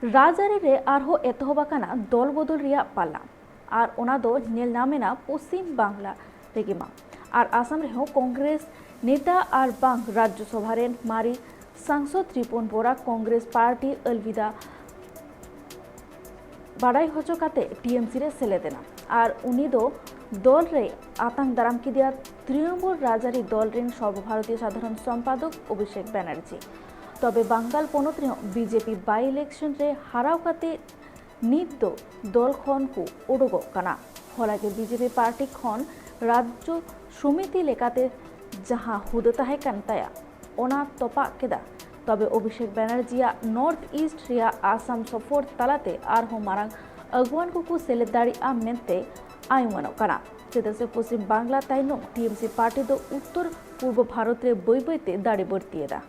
राजआरी रे आरहो एतहबाकाना दल बदल रिया पाला और ओना दो नेल नामेना पश्चिम बांगला रेगिमा और आसाम रेहो कांग्रेस नेता और बांग राज्यसभा रेन मारी सांसद रिपन बोरा कांग्रेस पार्टी अलविदा बाड़ाई हचो काते टीएमसी रे सेलेदेना और उनी दो दल रे आतंक दाराम किदिया तृणमूल राजआरी दल रेन सर्वभारतीय साधारण सम्पादक अभिषेक बैनार्जी तबे बांगाल पनत बीजेपी बाई इलेक्शन रे हाराव काते नित दो दल खन को उडोगो काना हलागे बीजेपी पार्टी खन राज्य समिति लेकाते जहां हुदो ताहे कान ताया ओना तोपा केदा तबे अभिषेक बैनार्जिया नॉर्थ ईस्ट रिया आसाम सफर तालाते आरहो मारांग अगुवान को सेलेद दाड़िया मेनते आयुमानो काना चेदा से पश्चिम बांगला ताइनो टीएमसी पार्टी दो उत्तर पूर्व भारत रे बई बईते दाड़ी बर्तिएदा।